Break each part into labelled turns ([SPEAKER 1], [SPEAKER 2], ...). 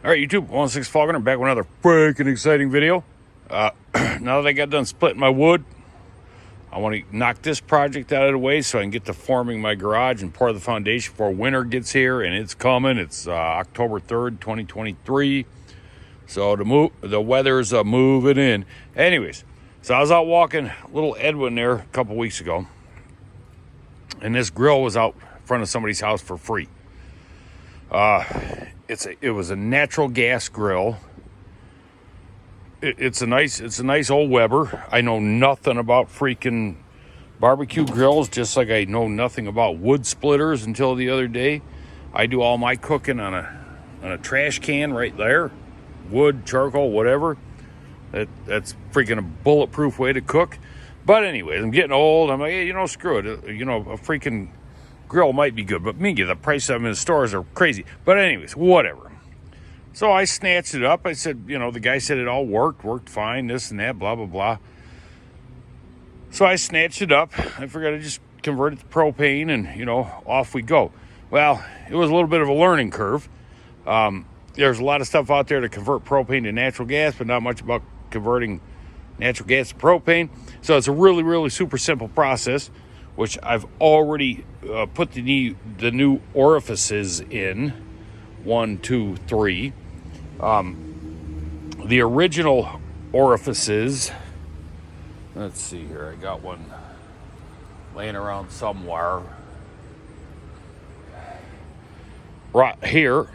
[SPEAKER 1] All right, YouTube, 16 Falconer, back with another freaking exciting video. Now that I got done splitting my wood, I want to knock this project out of the way so I can get to forming my garage and pour the foundation before winter gets here, and it's coming. It's October 3rd, 2023. So the weather's moving in. Anyways, so I was out walking little Edwin there a couple weeks ago, and this grill was out in front of somebody's house for free. It was a natural gas grill. It's a nice old Weber. I know nothing about freaking barbecue grills, just like I know nothing about wood splitters until the other day. I do all my cooking on a trash can right there, wood, charcoal, whatever. That's freaking a bulletproof way to cook. But anyways, I'm getting old. I'm like, hey, screw it. A freaking grill might be good, but the price of them in the stores are crazy. But anyways, whatever. So I snatched it up. I said, the guy said it all worked fine, this and that, blah, blah, blah. So I snatched it up. I figured I'd just convert it to propane and, off we go. Well, it was a little bit of a learning curve. There's a lot of stuff out there to convert propane to natural gas, but not much about converting natural gas to propane. So it's a really, really super simple process, which I've already put the new orifices in, 1, 2, 3. The original orifices, let's see here, I got one laying around somewhere. Right here,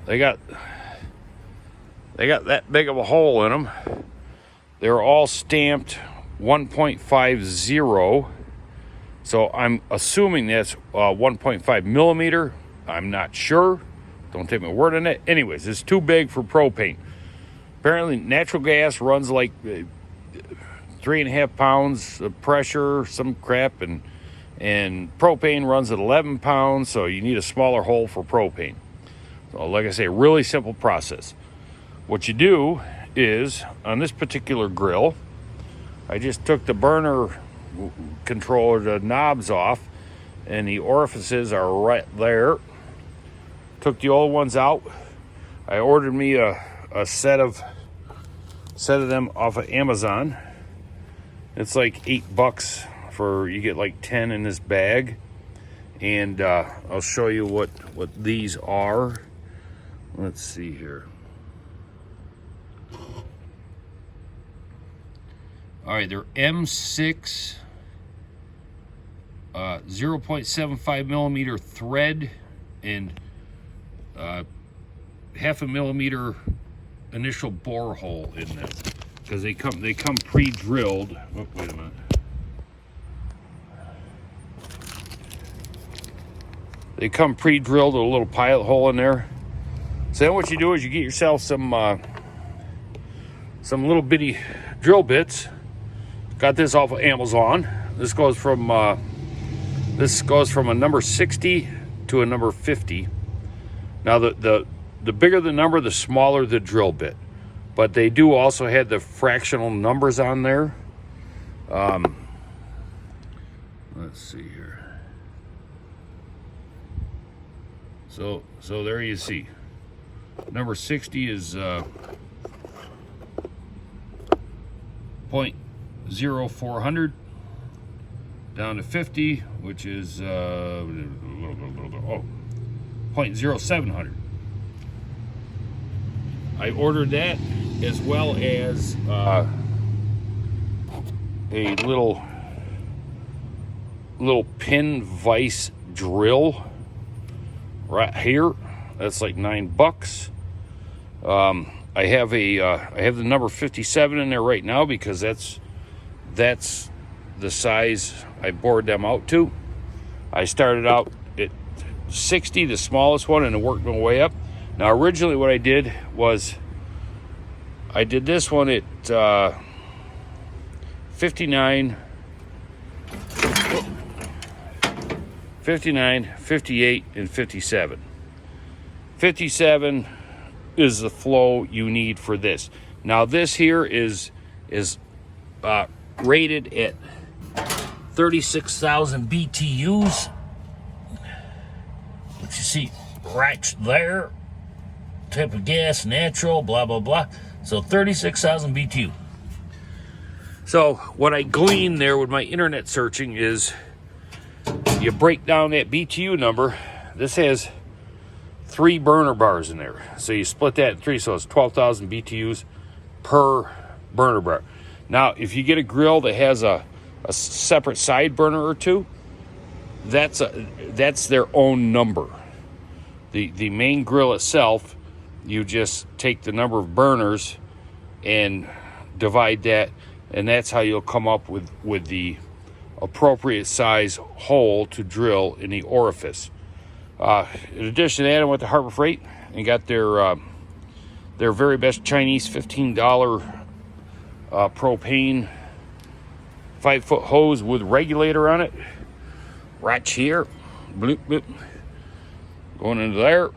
[SPEAKER 1] they got that big of a hole in them. They're all stamped 1.50, so I'm assuming that's 1.5 millimeter. I'm not sure. Don't take my word on it. Anyways, it's too big for propane. Apparently, natural gas runs like 3.5 pounds of pressure, some crap, and propane runs at 11 pounds, so you need a smaller hole for propane. So, like I say, really simple process. What you do is, on this particular grill, I just took the burner controller, the knobs off, and the orifices are right there. Took the old ones out. I ordered me a set of them off of Amazon. It's like $8 for, you get like 10 in this bag. And I'll show you what these are. Let's see here. All right, they're M6 0.75 millimeter thread and 0.5 millimeter initial bore hole in them, because they come pre-drilled. Oh, wait a minute. They come pre-drilled with a little pilot hole in there. So then what you do is you get yourself some little bitty drill bits. Got this off of Amazon. This goes from a number 60 to a number 50. Now the bigger the number, the smaller the drill bit. But they do also have the fractional numbers on there. Let's see here. So there you see. Number 60 is 0.0400 down to 50, which is 0.0700. I ordered that, as well as a little pin vise drill right here. That's like $9. I have the number 57 in there right now, because that's the size I bored them out to. I started out at 60, the smallest one, and I worked my way up. Now, originally what I did was I did this one at 59, 58, and 57. 57 is the flow you need for this. Now, this here is rated at 36,000 BTUs, which you see right there.
[SPEAKER 2] type of gas, natural, blah, blah, blah. So 36,000 BTU.
[SPEAKER 1] So what I gleaned there with my internet searching is you break down that BTU number. This has 3 burner bars in there. So you split that in 3, so it's 12,000 BTUs per burner bar. Now, if you get a grill that has a separate side burner or two, that's their own number. The main grill itself, you just take the number of burners and divide that, and that's how you'll come up with the appropriate size hole to drill in the orifice. In addition to that, I went to Harbor Freight and got their very best Chinese $15 propane 5-foot hose with regulator on it. Right here, bloop, bloop, going into there.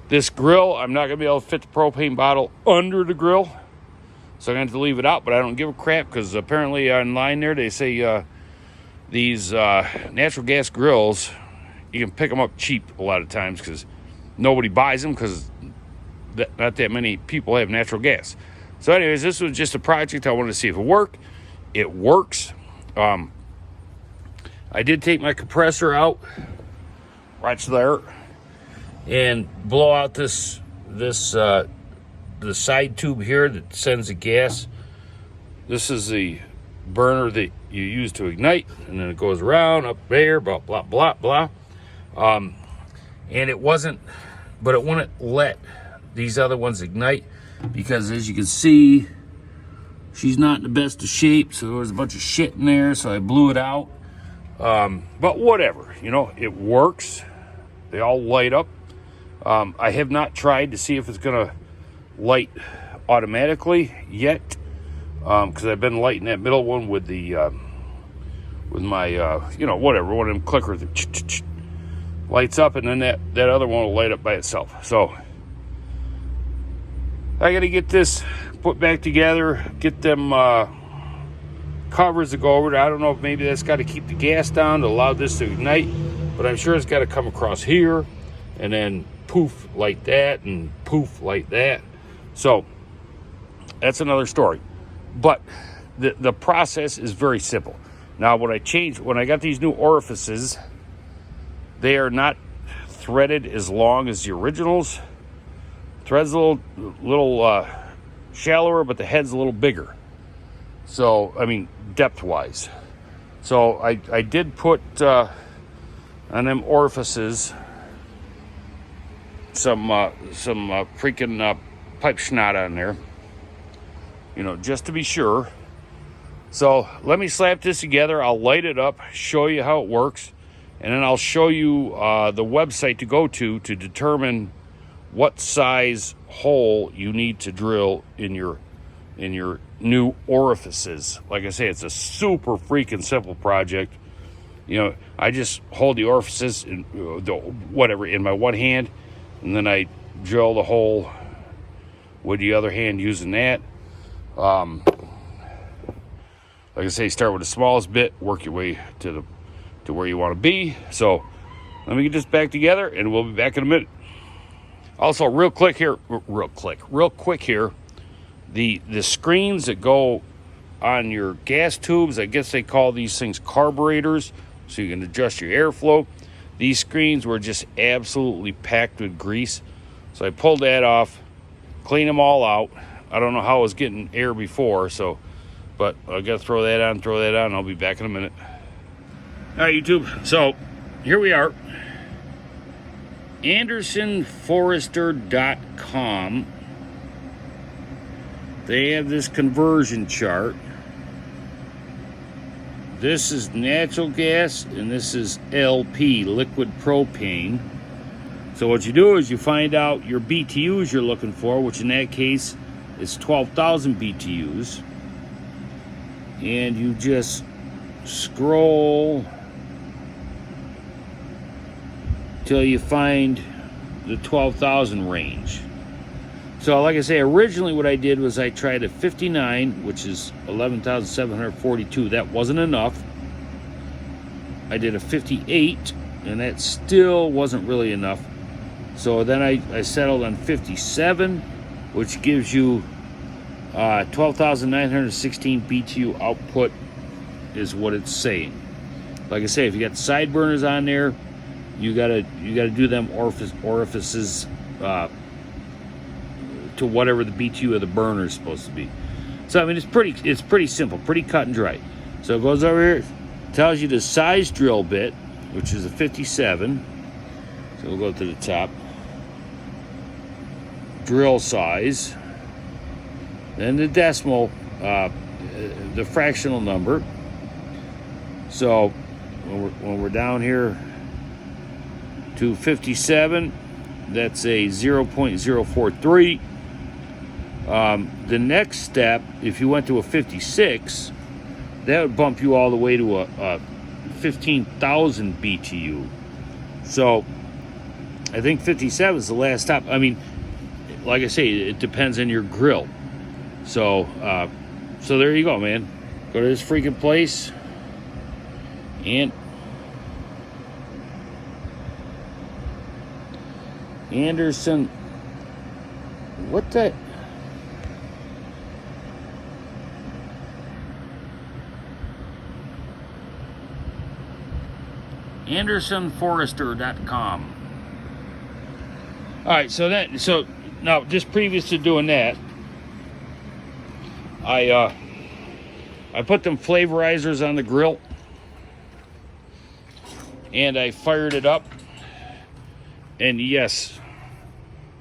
[SPEAKER 1] This grill, I'm not gonna be able to fit the propane bottle under the grill, so I'm going to have to leave it out, but I don't give a crap, because apparently online there they say these natural gas grills, you can pick them up cheap a lot of times because nobody buys them, because not that many people have natural gas. So anyways, this was just a project. I wanted to see if it worked. It works. I did take my compressor out right there and blow out the side tube here that sends the gas. This is the burner that you use to ignite, and then it goes around up there, blah, blah, blah, blah. And it wouldn't let these other ones ignite, because as you can see, she's not in the best of shape, so there was a bunch of shit in there, so I blew it out. But whatever, it works. They all light up. I have not tried to see if it's gonna light automatically yet, because I've been lighting that middle one with with my whatever, one of them clickers that lights up, and then that other one will light up by itself. So I gotta get this put back together, get them covers to go over it. I don't know if maybe that's got to keep the gas down to allow this to ignite, but I'm sure it's got to come across here and then poof like that and poof like that. So that's another story. But the process is very simple. Now, when I got these new orifices, they are not threaded as long as the originals. Thread's a little shallower, but the head's a little bigger. So, I mean, depth-wise. So I did put on them orifices some freaking pipe schnot on there, just to be sure. So let me slap this together. I'll light it up, show you how it works, and then I'll show you the website to go to determine what size hole you need to drill in your new orifices. Like I say, it's a super freaking simple project. I just hold the orifices in my one hand, and then I drill the hole with the other hand using that. Like I say, start with the smallest bit, work your way to where you want to be. So let me get this back together, and we'll be back in a minute. Also, real quick here, the screens that go on your gas tubes, I guess they call these things carburetors, so you can adjust your airflow. These screens were just absolutely packed with grease. So I pulled that off, cleaned them all out. I don't know how I was getting air before, but I got to throw that on, and I'll be back in a minute. All right, YouTube, so here we are. AndersonForester.com. They have this conversion chart. This is natural gas, and this is LP, liquid propane. So what you do is you find out your BTUs you're looking for, which in that case is 12,000 BTUs. And you just scroll till you find the 12,000 range. So like I say, originally what I did was I tried a 59, which is 11,742. That wasn't enough. I did a 58, and that still wasn't really enough. So then I settled on 57, which gives you 12,916 BTU output is what it's saying. Like I say, if you got side burners on there, you gotta do them orifices to whatever the BTU of the burner is supposed to be. So I mean, it's pretty simple, pretty cut and dry. So it goes over here, tells you the size drill bit, which is a 57. So we'll go to the top. Drill size, then the decimal, the fractional number. So when we're down here to 57, that's a 0.043. The next step, if you went to a 56, that would bump you all the way to a 15,000 BTU. So I think 57 is the last stop. I mean, like I say, it depends on your grill. So so there you go, man. Go to this freaking place and Anderson, what the? AndersonForester.com. All right, so now just previous to doing that, I put them flavorizers on the grill and I fired it up, and yes,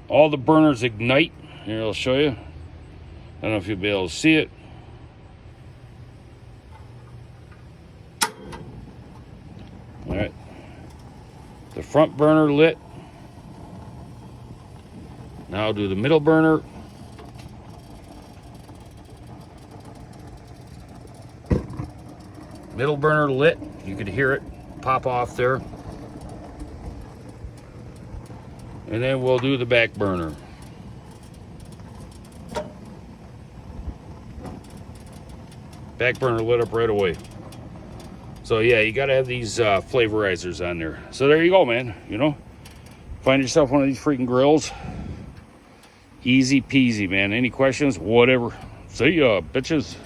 [SPEAKER 1] all the burners ignite. Here, I'll show you. I don't know if you'll be able to see it. All right, the front burner lit. Now I'll do the middle burner. Middle burner lit. You could hear it pop off there. And then we'll do the back burner. Back burner lit up right away. So yeah, you gotta have these flavorizers on there. So there you go, man. You know, find yourself one of these freaking grills. Easy peasy, man. Any questions? Whatever. See ya, bitches.